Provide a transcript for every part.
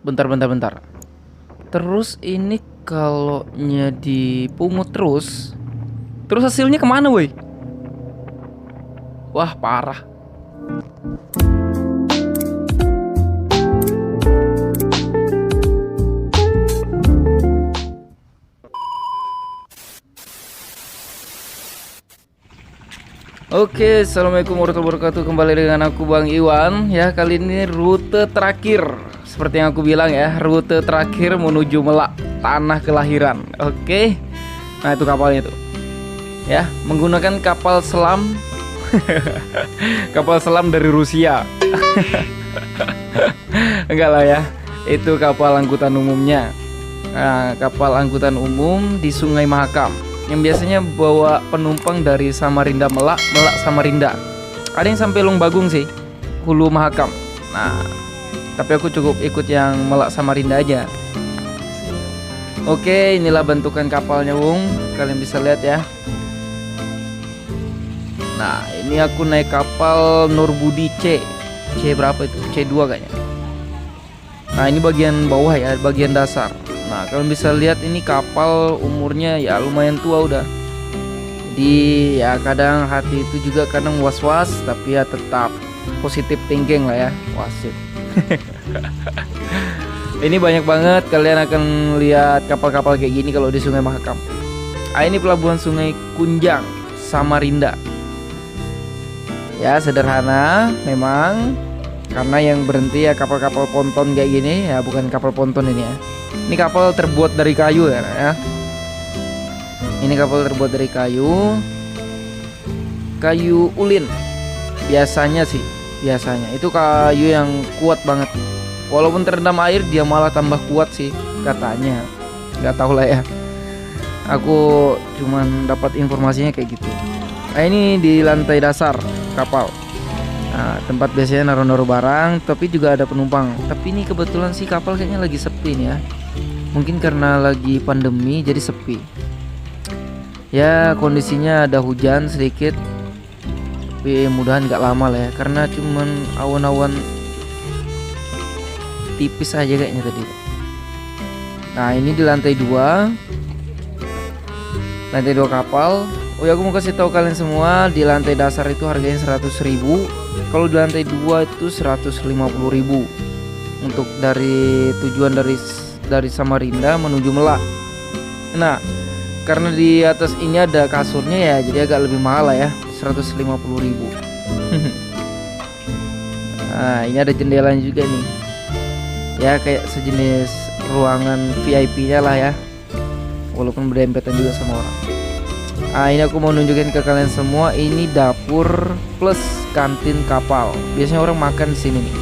Bentar. Terus ini kalau dipungut terus hasilnya kemana, woi? Wah, parah. Oke, assalamualaikum warahmatullahi wabarakatuh. Kembali dengan aku Bang Iwan. Ya, kali ini rute terakhir. Seperti yang aku bilang ya, rute terakhir menuju Melak, tanah kelahiran. Oke. Nah, itu kapalnya tuh. Ya, menggunakan kapal selam. Kapal selam dari Rusia. Enggak lah ya. Itu kapal angkutan umumnya. Nah, kapal angkutan umum di Sungai Mahakam yang biasanya bawa penumpang dari Samarinda Melak Samarinda. Ada yang sampai Long Bagung sih, Hulu Mahakam. Nah, tapi aku cukup ikut yang Melak Samarinda aja. Oke, inilah bentukan kapalnya, Wung. Kalian bisa lihat ya. Nah, ini aku naik kapal Nurbudi C berapa itu? C2 kayaknya. Nah, ini bagian bawah ya, bagian dasar. Nah, kalian bisa lihat ini kapal umurnya ya lumayan tua udah. Jadi ya kadang hati itu juga kadang was-was, tapi ya tetap positif thinking lah ya. Wasit. Ini banyak banget kalian akan lihat kapal-kapal kayak gini kalau di Sungai Mahakam. Ah, ini pelabuhan Sungai Kunjang, Samarinda. Ya, sederhana memang, karena yang berhenti ya kapal-kapal ponton kayak gini ya, bukan kapal ponton ini ya. Ini kapal terbuat dari kayu ya. Ini kapal terbuat dari kayu ulin. Biasanya itu kayu yang kuat banget. Walaupun terendam air dia malah tambah kuat sih katanya. Nggak tahu lah ya. Aku cuman dapat informasinya kayak gitu. Nah, ini di lantai dasar kapal. Nah, tempat biasanya naruh-naruh barang, tapi juga ada penumpang. Tapi ini kebetulan sih kapal kayaknya lagi sepi nih ya. Mungkin karena lagi pandemi jadi sepi. Ya, kondisinya ada hujan sedikit. Tapi mudahan nggak lama lah ya, karena cuman awan-awan tipis aja kayaknya tadi. Nah, ini di lantai 2. Lantai 2 kapal. Oh ya, aku mau kasih tahu kalian semua, di lantai dasar itu harganya 100.000. Kalau di lantai 2 itu 150.000 untuk dari tujuan dari Samarinda menuju Melak. Nah, karena di atas ini ada kasurnya ya, jadi agak lebih mahal lah ya, 150.000. Nah, ini ada jendelanya juga nih. Ya, kayak sejenis ruangan VIP-nya lah ya. Walaupun berdempetan juga sama orang. Nah, ini aku mau nunjukin ke kalian semua, ini dapur plus kantin kapal. Biasanya orang makan di sini nih.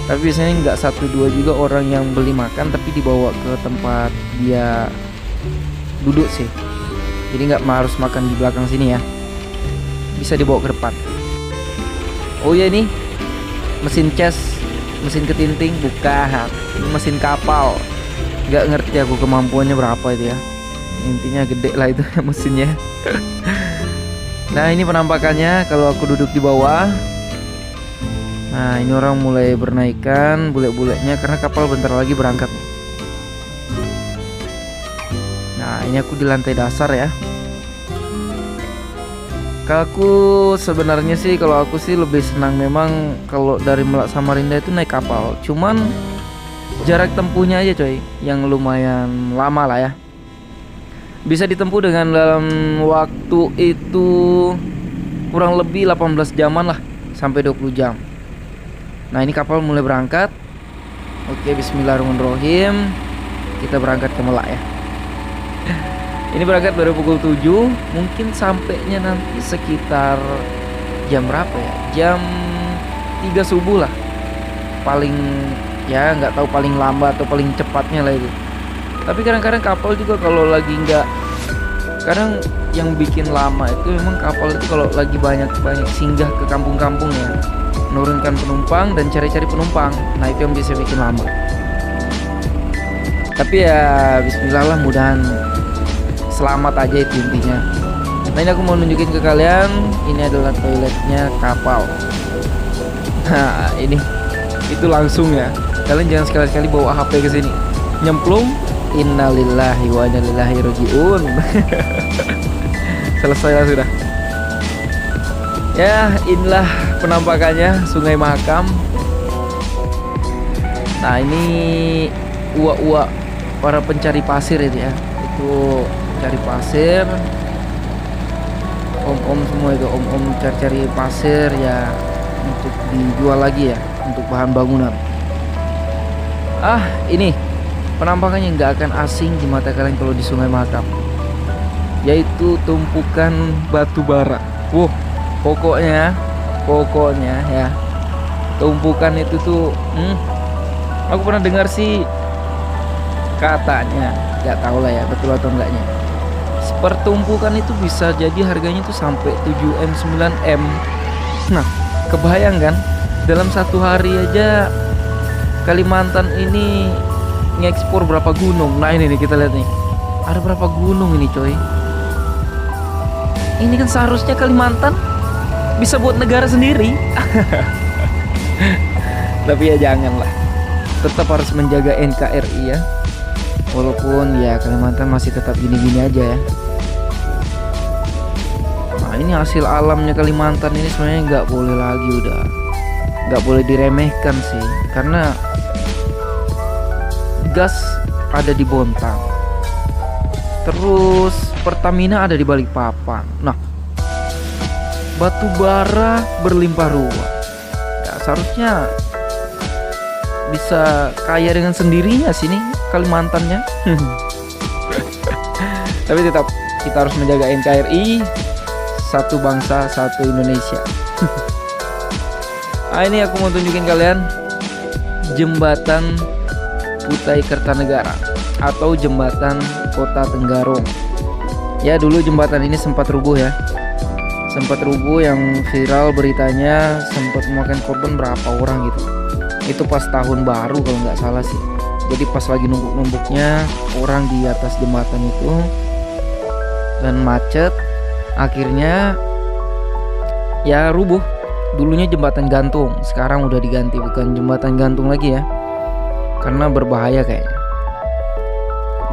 Tapi biasanya nggak 1-2 juga orang yang beli makan, tapi dibawa ke tempat dia duduk sih. Jadi nggak harus makan di belakang sini ya. Bisa dibawa ke depan. Oh ya, ini mesin cas, mesin ketinting, bukan. Ini mesin kapal. Nggak ngerti aku kemampuannya berapa itu ya. Intinya gede lah itu mesinnya. Nah, ini penampakannya kalau aku duduk di bawah. Nah, ini orang mulai bernaikan bule-bulenya karena kapal bentar lagi berangkat. Nah, ini aku di lantai dasar ya. Kalau sebenarnya sih, kalau aku sih lebih senang memang kalau dari Melak Samarinda itu naik kapal. Cuman jarak tempuhnya aja coy, yang lumayan lama lah ya. Bisa ditempuh dengan dalam waktu itu kurang lebih 18 jaman lah, sampai 20 jam. Nah, ini kapal mulai berangkat. Oke, bismillahirrahmanirrahim. Kita berangkat ke Melak ya. Ini berangkat baru pukul 7. Mungkin sampainya nanti sekitar jam berapa ya? Jam 3 subuh lah. Paling ya, nggak tahu paling lambat atau paling cepatnya lah itu. Tapi kadang-kadang kapal juga kalau lagi nggak, kadang yang bikin lama itu memang kapal itu kalau lagi banyak singgah ke kampung-kampung ya, menurunkan penumpang dan cari-cari penumpang. Nah, itu yang bisa bikin lama. Tapi ya bismillah lah, mudahan selamat aja itu intinya. Nah, ini aku mau nunjukin ke kalian, ini adalah toiletnya kapal. Nah, ini itu langsung ya, Kalian jangan sekali-kali bawa HP ke sini. Nyemplung, innalillahi wa inna ilaihi rajiun. Selesai lah sudah. Ya, inilah penampakannya Sungai Mahakam. Nah, ini uak-uak para pencari pasir itu ya. Itu cari pasir. Om-om semua itu, om-om cari-cari pasir ya untuk dijual lagi ya, untuk bahan bangunan. Ini penampakannya nggak akan asing di mata kalian kalau di Sungai Mahakam, yaitu tumpukan batu bara. Pokoknya ya, tumpukan itu tuh aku pernah dengar sih katanya, nggak tahu lah ya betul atau enggaknya, pertumpukan itu bisa jadi harganya tuh sampai 7M 9M. Nah, kebayang kan dalam satu hari aja Kalimantan ini ngekspor berapa gunung. Nah, ini nih kita lihat nih, ada berapa gunung ini coy. Ini kan seharusnya Kalimantan bisa buat negara sendiri. Tapi ya janganlah, tetap harus menjaga NKRI ya. Walaupun ya Kalimantan masih tetap gini-gini aja ya. Nah, ini hasil alamnya Kalimantan ini sebenarnya nggak boleh lagi, udah nggak boleh diremehkan sih, karena gas ada di Bontang, terus Pertamina ada di Balikpapan. Nah, batu bara berlimpah ruah. Ya, seharusnya bisa kaya dengan sendirinya sini Kalimantannya. Tapi tetap kita harus menjaga NKRI, satu bangsa satu Indonesia. Ini aku mau tunjukin kalian jembatan Kutai Kertanegara atau jembatan Kota Tenggarong. Ya, dulu jembatan ini sempat rubuh ya, sempat rubuh, yang viral beritanya sempat memakan korban berapa orang gitu. Itu pas tahun baru kalau nggak salah sih. Jadi pas lagi numpuk-numpuknya orang di atas jembatan itu dan macet, akhirnya ya rubuh. Dulunya jembatan gantung, sekarang udah diganti bukan jembatan gantung lagi ya, karena berbahaya kayaknya.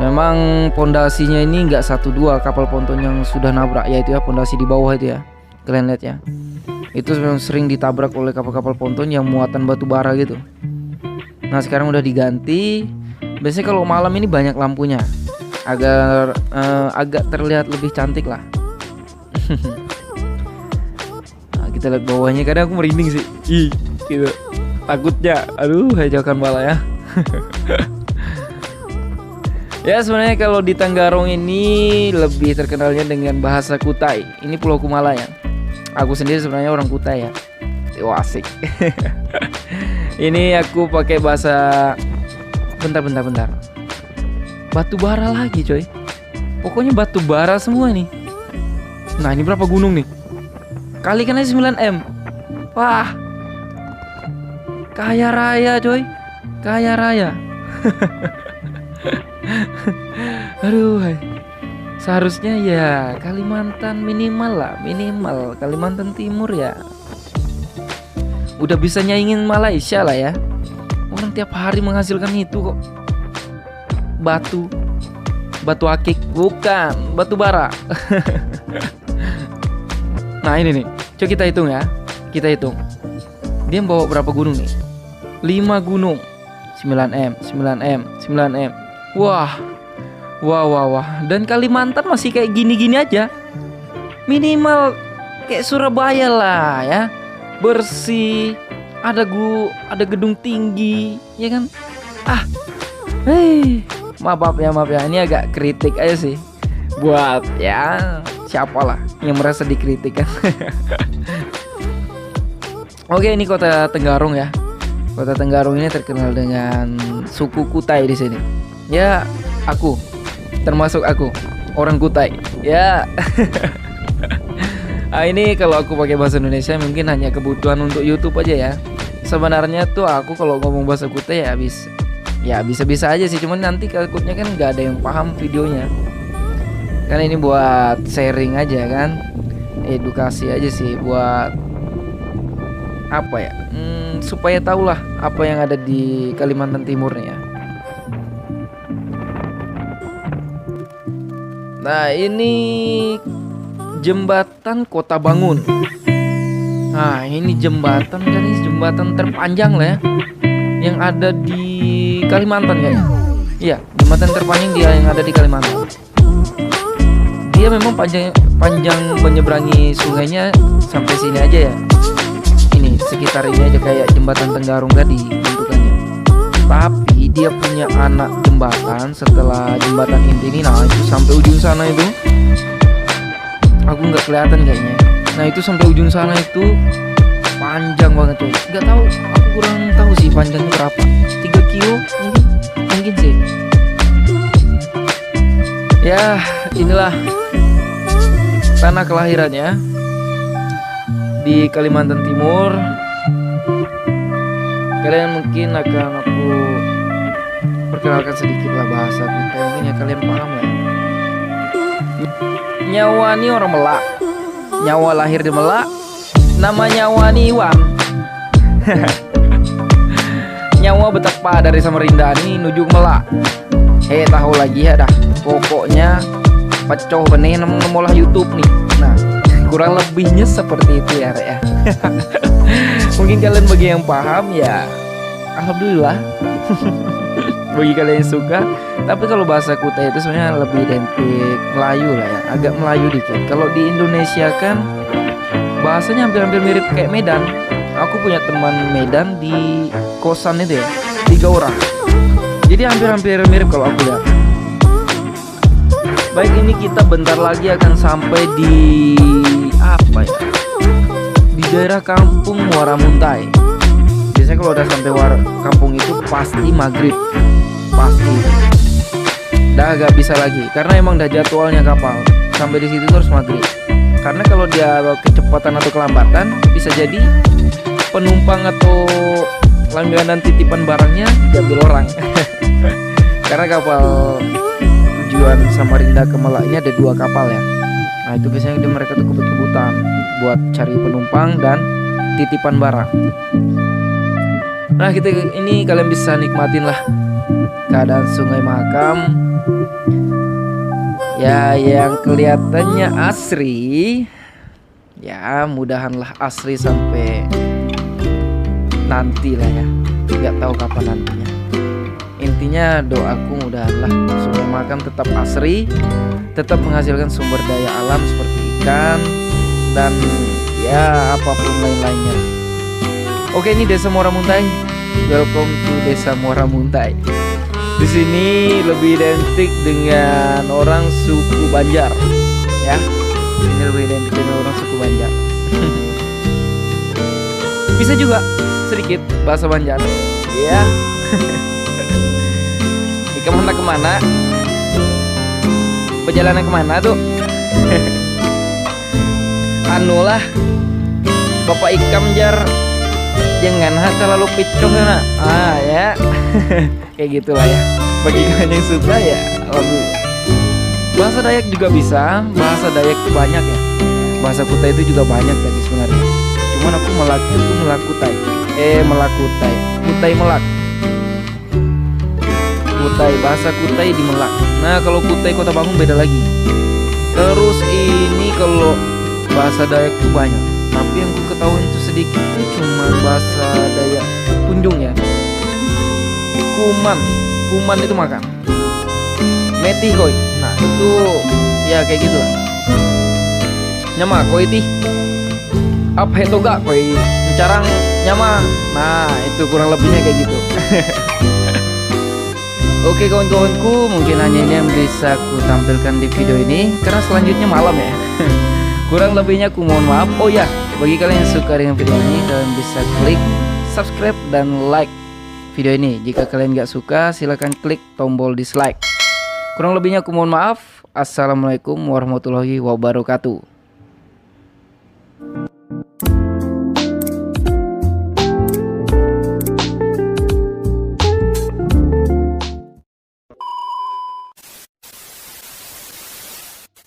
Memang pondasinya ini nggak 1-2 kapal ponton yang sudah nabrak, yaitu ya pondasi di bawah itu ya, kalian lihat ya, itu sering ditabrak oleh kapal-kapal ponton yang muatan batu bara gitu. Nah, sekarang udah diganti. Biasanya kalau malam ini banyak lampunya agar agak terlihat lebih cantik lah. Nah, kita lihat bawahnya, kadang aku merinding sih. Gitu. Takutnya, aduh, jauhkan bala ya. Ya, sebenarnya kalau di Tenggarong ini lebih terkenalnya dengan bahasa Kutai. Ini Pulau Kumalayan. Aku sendiri sebenarnya orang Kutai ya. Wah, asik. Ini aku pakai bahasa. Bentar. Batu bara lagi coy. Pokoknya batu bara semua nih. Nah, ini berapa gunung nih? Kalikan aja 9M. Wah, kaya raya coy, kaya raya. Aduh, seharusnya ya Kalimantan minimal Kalimantan Timur ya udah bisa nyaingin Malaysia lah ya. Orang tiap hari menghasilkan itu kok. Batu akik, bukan batu bara. Nah, ini nih, coba kita hitung ya. Kita hitung. Dia bawa berapa gunung nih? 5 gunung. 9M. Wah. Dan Kalimantan masih kayak gini-gini aja. Minimal kayak Surabaya lah ya. Bersih, ada gedung tinggi, ya kan? Maaf ya, ini agak kritik aja sih. Buat ya siapalah yang merasa dikritik kan. Oke, ini Kota Tenggarong ya. Kota Tenggarong ini terkenal dengan suku Kutai di sini. Ya, termasuk aku orang Kutai. Ya. Ini kalau aku pakai bahasa Indonesia mungkin hanya kebutuhan untuk YouTube aja ya. Sebenarnya tuh aku kalau ngomong bahasa Kutai ya bisa-bisa aja sih. Cuman nanti takutnya kan nggak ada yang paham videonya. Kan ini buat sharing aja kan, edukasi aja sih, buat apa ya? supaya tahulah apa yang ada di Kalimantan Timur nih ya. Nah, ini jembatan Kota Bangun. Nah, ini jembatan kan, ini jembatan terpanjang lah ya yang ada di Kalimantan kayaknya. Iya, jembatan terpanjang dia yang ada di Kalimantan. Dia memang panjang menyeberangi sungainya sampai sini aja ya. Ini sekitar ini aja kayak jembatan Tenggarong tadi bentukannya. Tapi dia punya anak jembatan setelah jembatan inti ini. Nah, itu sampai ujung sana itu. Aku nggak kelihatan kayaknya. Nah, itu sampai ujung sana itu panjang banget tuh. Nggak tahu, aku kurang tahu sih panjangnya berapa. 3 kilo mungkin sih. Ya, inilah tanah kelahirannya di Kalimantan Timur. Kalian mungkin akan aku perkenalkan sedikit lah bahasa Kutai, mungkin ya kalian paham ya. Nyawa ini orang Melak, nyawa lahir di Melak, nama nyawa ini Iwan. Nyawa betapa dari Samarinda ini nuju Melak. Tahu lagi ya dah. Pokoknya pecoh benih nemolah YouTube nih. Nah, kurang lebihnya seperti itu ya, Rek ya. Mungkin kalian bagi yang paham ya, alhamdulillah. Bagi kalian yang suka. Tapi kalau bahasa Kutai itu sebenarnya lebih identik Melayu lah ya, agak Melayu dikit. Kalau di Indonesia kan bahasanya hampir-hampir mirip kayak Medan. Aku punya teman Medan di kosan itu ya, 3 orang. Jadi hampir-hampir mirip kalau aku lihat. Baik, ini kita bentar lagi akan sampai di apa ya? Di daerah kampung Muara Muntai. Biasanya kalau udah sampai kampung itu pasti maghrib, pasti. Dah gak bisa lagi, karena emang udah jadwalnya kapal. Sampai di situ terus maghrib. Karena kalau dia kecepatan atau kelambatan, bisa jadi penumpang atau langganan titipan barangnya diambil orang. Karena kapal tujuan Samarinda ke Melak ini ada 2 kapal ya. Nah, itu biasanya mereka tuh kebut-kebutan buat cari penumpang dan titipan barang. Nah, kita ini kalian bisa nikmatin lah keadaan Sungai Mahakam ya, yang kelihatannya asri. Ya, mudahanlah asri sampai nanti lah ya. Nggak tahu kapan nantinya. Intinya doaku mudahanlah Sungai Mahakam tetap asri, tetap menghasilkan sumber daya alam seperti ikan dan ya apapun lain-lainnya. Oke, ini Desa Muara Muntai. Welcome to Desa Muara Muntai. Di sini lebih identik dengan orang suku Banjar ya. Ini lebih identik dengan orang suku Banjar. Bisa juga sedikit bahasa Banjar ya. Kemana perjalanan kemana tuh? Anu lah, Bapak Ikam jar, jangan terlalu picong ya. Ya. Kayak gitulah ya. Bagi kalian yang suka ya, alhamdulillah. Bahasa Dayak juga bisa, bahasa Dayak itu banyak ya. Bahasa Kutai itu juga banyak tadi sebenarnya. Cuman aku Melak itu Melak Kutai. Melak Kutai. Kutai Melak. Kutai, bahasa Kutai di Melak. Nah, kalau Kutai Kota Bangun beda lagi. Terus ini kalau bahasa Dayak itu banyak, tapi yang ku ketahui itu sedikit itu cuma bahasa Dayak Tunjung ya. Kuman itu makan. Meti koi. Nah, itu ya kayak gitu lah. Nyama koi ti. Apa itu gak koi? Mencarang nyama. Nah, itu kurang lebihnya kayak gitu. Oke kawan-kawanku, mungkin hanya ini yang bisa aku tampilkan di video ini, karena selanjutnya malam ya. Kurang lebihnya aku mohon maaf. Oh ya, bagi kalian yang suka dengan video ini, kalian bisa klik subscribe dan like video ini. Jika kalian gak suka, silahkan klik tombol dislike. Kurang lebihnya aku mohon maaf. Assalamualaikum warahmatullahi wabarakatuh.